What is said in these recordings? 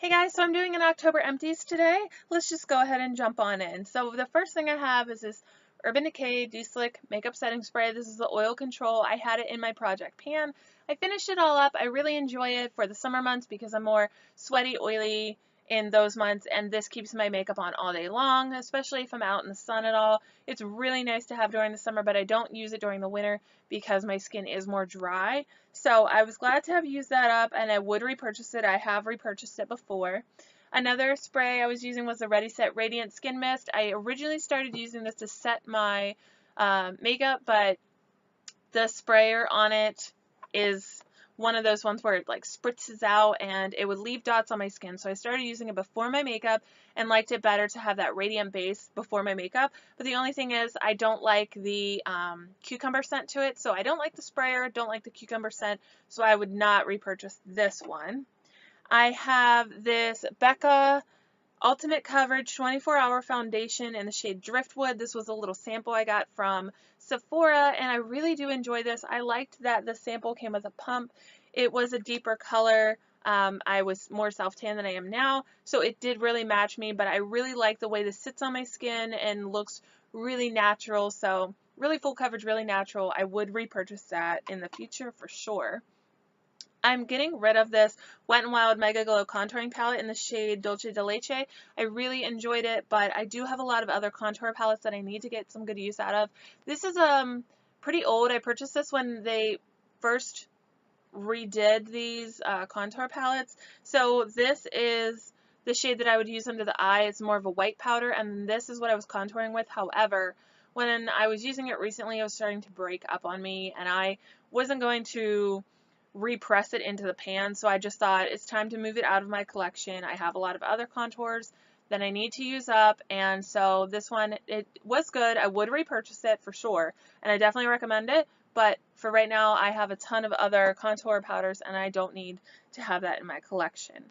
Hey guys, so I'm doing an October empties today. Let's just go ahead and jump on in. So the first thing I have is this Urban Decay Dew-Slick Makeup Setting Spray. This is the oil control. I had it in my project pan. I finished it all up. I really enjoy it for the summer months because I'm more sweaty, oily in those months, and this keeps my makeup on all day long, especially if I'm out in the sun at all. It's really nice to have during the summer, but I don't use it during the winter because my skin is more dry. So I was glad to have used that up, and I would repurchase it. I have repurchased it before. Another spray I was using was the Ready Set Radiant Skin Mist. I originally started using this to set my makeup, but the sprayer on it is one of those ones where it like spritzes out and it would leave dots on my skin. So I started using it before my makeup and liked it better to have that radiant base before my makeup. But the only thing is I don't like the cucumber scent to it. So I don't like the sprayer, don't like the cucumber scent. So I would not repurchase this one. I have this Becca Ultimate Coverage 24-Hour Foundation in the shade Driftwood. This was a little sample I got from Sephora, and I really do enjoy this. I liked that the sample came with a pump. It was a deeper color. I was more self-tan than I am now, so it did really match me, but I really like the way this sits on my skin and looks really natural, so really full coverage, really natural. I would repurchase that in the future for sure. I'm getting rid of this Wet n Wild Mega Glow Contouring Palette in the shade Dolce de Leche. I really enjoyed it, but I do have a lot of other contour palettes that I need to get some good use out of. This is pretty old. I purchased this when they first redid these contour palettes. So this is the shade that I would use under the eye. It's more of a white powder, and this is what I was contouring with. However, when I was using it recently, it was starting to break up on me, and I wasn't going to repress it into the pan, so I just thought it's time to move it out of my collection. I have a lot of other contours that I need to use up, and so this one, it was good. I would repurchase it for sure, and I definitely recommend it, but for right now I have a ton of other contour powders and I don't need to have that in my collection.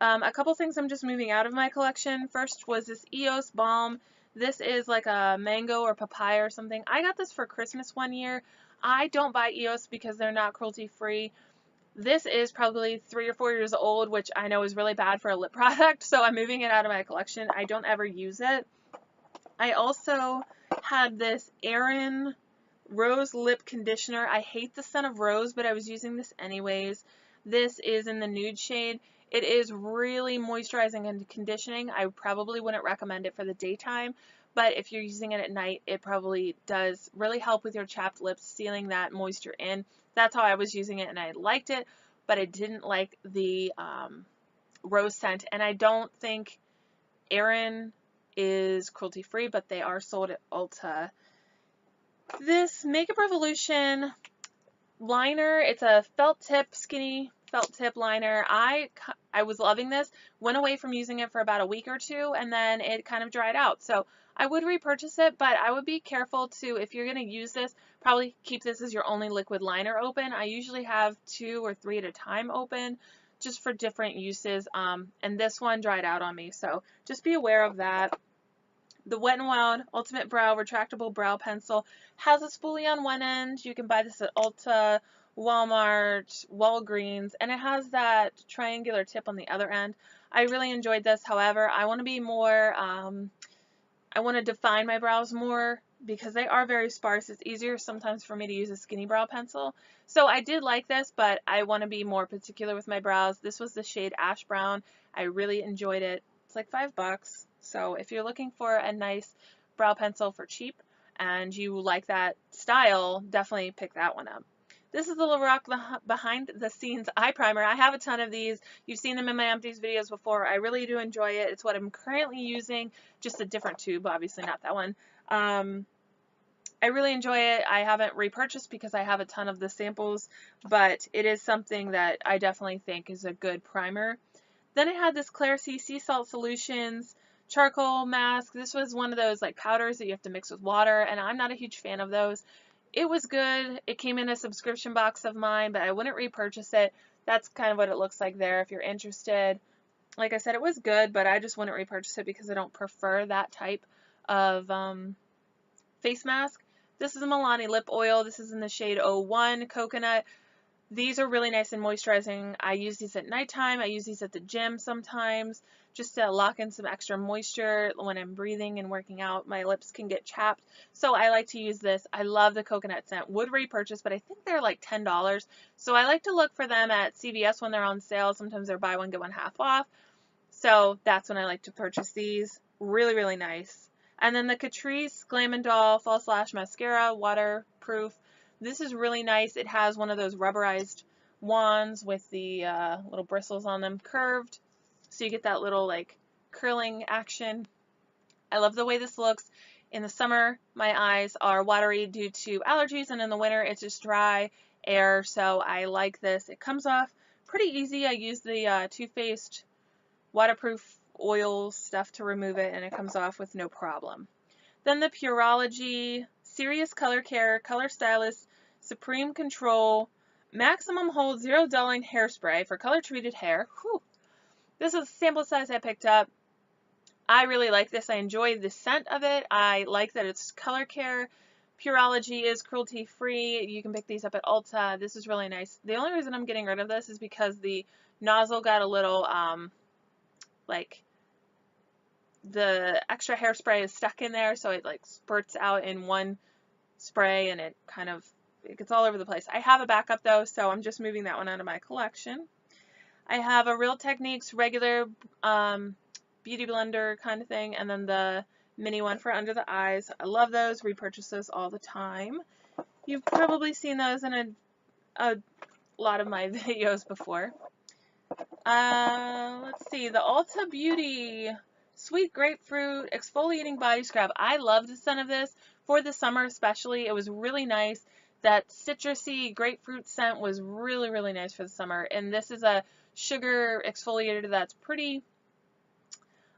A couple things I'm just moving out of my collection. First was this EOS Balm. This is like a mango or papaya or something. I got this for Christmas one year. I don't buy EOS because they're not cruelty free. This is probably 3 or 4 years old, which I know is really bad for a lip product, so I'm moving it out of my collection. I don't ever use it. I also had this Erin Rose Lip Conditioner. I hate the scent of rose, but I was using this anyways. This is in the nude shade. It is really moisturizing and conditioning. I probably wouldn't recommend it for the daytime, but if you're using it at night, it probably does really help with your chapped lips, sealing that moisture in. That's how I was using it, and I liked it, but I didn't like the rose scent, and I don't think Erin is cruelty-free, but they are sold at Ulta. This Makeup Revolution liner, it's a felt tip, skinny felt tip liner. I was loving this, went away from using it for about a week or two, and then it kind of dried out. So I would repurchase it, but I would be careful to, if you're going to use this, probably keep this as your only liquid liner open. I usually have 2 or 3 at a time open just for different uses, and this one dried out on me, so just be aware of that. The Wet n Wild Ultimate Brow Retractable Brow Pencil has a spoolie on one end. You can buy this at Ulta, Walmart, Walgreens, and it has that triangular tip on the other end. I really enjoyed this. However, I want to be more, I want to define my brows more because they are very sparse. It's easier sometimes for me to use a skinny brow pencil. So I did like this, but I want to be more particular with my brows. This was the shade Ash Brown. I really enjoyed it. It's like $5. So if you're looking for a nice brow pencil for cheap and you like that style, definitely pick that one up. This is the Lorac Behind the Scenes Eye Primer. I have a ton of these. You've seen them in my Empties videos before. I really do enjoy it. It's what I'm currently using, just a different tube, obviously not that one. I really enjoy it. I haven't repurchased because I have a ton of the samples, but it is something that I definitely think is a good primer. Then I had this Claire C Sea Salt Solutions charcoal mask. This was one of those like powders that you have to mix with water, and I'm not a huge fan of those. It was good. It came in a subscription box of mine, but I wouldn't repurchase it. That's kind of what it looks like there if you're interested. Like I said, it was good, but I just wouldn't repurchase it because I don't prefer that type of face mask. This is a Milani lip oil. This is in the shade 01 Coconut. These are really nice and moisturizing. I use these at nighttime. I use these at the gym sometimes just to lock in some extra moisture when I'm breathing and working out. My lips can get chapped, so I like to use this. I love the coconut scent. Would repurchase, but I think they're like $10. So I like to look for them at CVS when they're on sale. Sometimes they're buy one, get one half off. So that's when I like to purchase these. Really, really nice. And then the Catrice Glam & Doll False Lash Mascara, waterproof. This is really nice. It has one of those rubberized wands with the little bristles on them, curved. So you get that little like curling action. I love the way this looks. In the summer, my eyes are watery due to allergies, and in the winter, it's just dry air. So I like this. It comes off pretty easy. I use the Too Faced waterproof oil stuff to remove it, and it comes off with no problem. Then the Pureology Serious Color Care Color Stylist Supreme Control Maximum Hold Zero Dulling Hairspray for color treated hair. Whew. This is the sample size I picked up. I really like this. I enjoy the scent of it. I like that it's color care. Pureology is cruelty free. You can pick these up at Ulta. This is really nice. The only reason I'm getting rid of this is because the nozzle got a little like the extra hairspray is stuck in there, so it like spurts out in one spray and it gets all over the place. I have a backup though, so I'm just moving that one out of my collection. I have a Real Techniques regular beauty blender kind of thing, and then the mini one for under the eyes. I love those, repurchase those all the time. You've probably seen those in a lot of my videos before. Let's see, the Ulta Beauty Sweet Grapefruit Exfoliating Body Scrub. I love the scent of this for the summer especially. It was really nice. That citrusy grapefruit scent was really, really nice for the summer. And this is a sugar exfoliator that's pretty,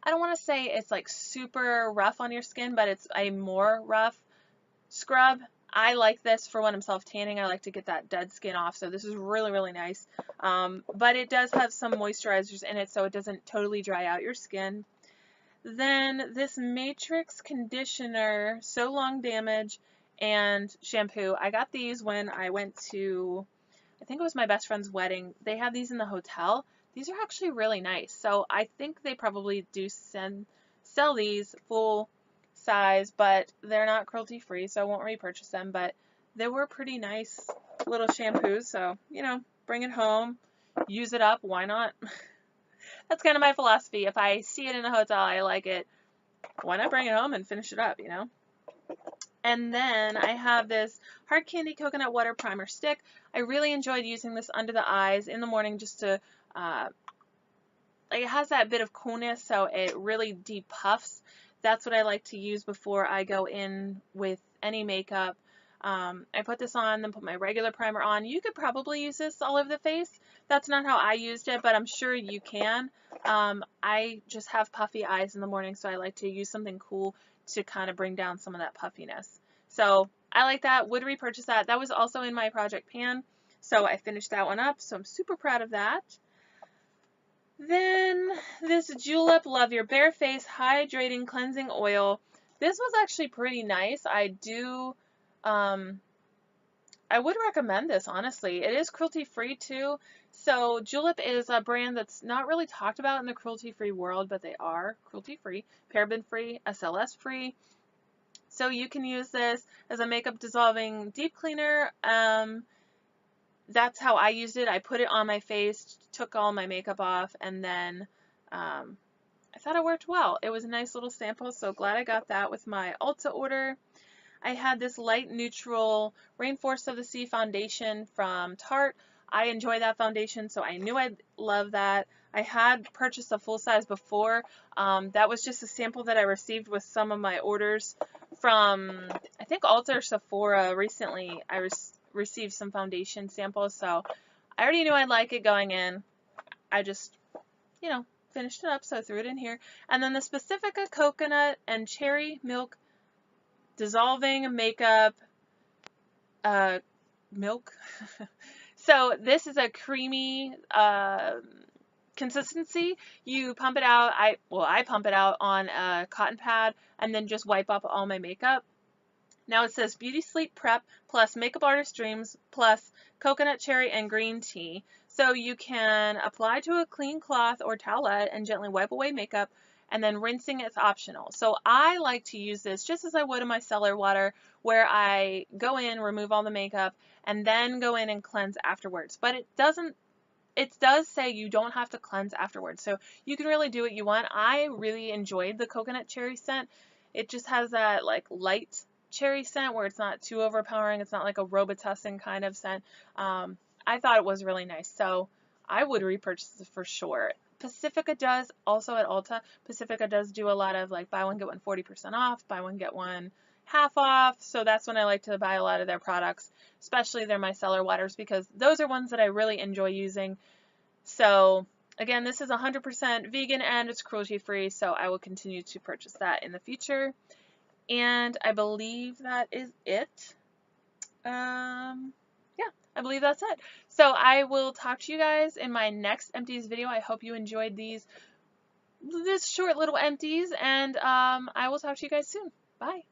I don't want to say it's like super rough on your skin, but it's a more rough scrub. I like this for when I'm self-tanning. I like to get that dead skin off, so this is really, really nice. But it does have some moisturizers in it, so it doesn't totally dry out your skin. Then this Matrix Conditioner, So Long Damage, and shampoo. I got these when I went to, I think it was my best friend's wedding. They had these in the hotel. These are actually really nice. So I think they probably do sell these full size, but they're not cruelty free, so I won't repurchase them. But they were pretty nice little shampoos, so you know, bring it home, use it up, why not? That's kind of my philosophy. If I see it in a hotel, I like it, why not bring it home and finish it up, you know? And then I have this Hard Candy Coconut Water Primer Stick. I really enjoyed using this under the eyes in the morning just to, like it has that bit of coolness, so it really depuffs. That's what I like to use before I go in with any makeup. I put this on, then put my regular primer on. You could probably use this all over the face. That's not how I used it, but I'm sure you can. I just have puffy eyes in the morning, so I like to use something cool to kind of bring down some of that puffiness. So I like that. Would repurchase that. That was also in my project pan, so I finished that one up, so I'm super proud of that. Then this Julep Love Your Bare Face Hydrating Cleansing Oil. This was actually pretty nice. I would recommend this, honestly. It is cruelty-free too. So Julep is a brand that's not really talked about in the cruelty-free world, but they are cruelty-free, paraben-free, SLS-free. So you can use this as a makeup dissolving deep cleaner. That's how I used it. I put it on my face, took all my makeup off, and then I thought it worked well. It was a nice little sample, so glad I got that with my Ulta order. I had this light neutral Rainforest of the Sea foundation from Tarte. I enjoy that foundation, so I knew I'd love that. I had purchased a full size before. That was just a sample that I received with some of my orders from, I think, Ulta or Sephora recently. I received some foundation samples, so I already knew I'd like it going in. I just, you know, finished it up, so I threw it in here. And then the Specifica Coconut and Cherry Milk Dissolving Makeup Milk. So this is a creamy consistency. You pump it out. I pump it out on a cotton pad and then just wipe off all my makeup. Now it says Beauty Sleep Prep plus Makeup Artist Dreams plus coconut cherry and green tea. So you can apply to a clean cloth or towelette and gently wipe away makeup, and then rinsing is optional. So I like to use this just as I would in my cellar water, where I go in, remove all the makeup, and then go in and cleanse afterwards. But it does say you don't have to cleanse afterwards, so you can really do what you want. I really enjoyed the coconut cherry scent. It just has that like light cherry scent where it's not too overpowering. It's not like a Robitussin kind of scent. I thought it was really nice, so I would repurchase this for sure. Pacifica does, also at Ulta, Pacifica does do a lot of like buy one get one 40% off, buy one get one half off, so that's when I like to buy a lot of their products, especially their micellar waters, because those are ones that I really enjoy using. So again, this is 100% vegan and it's cruelty free, so I will continue to purchase that in the future. And I believe that is it. Yeah, I believe that's it. So I will talk to you guys in my next empties video. I hope you enjoyed this short little empties, and I will talk to you guys soon. Bye.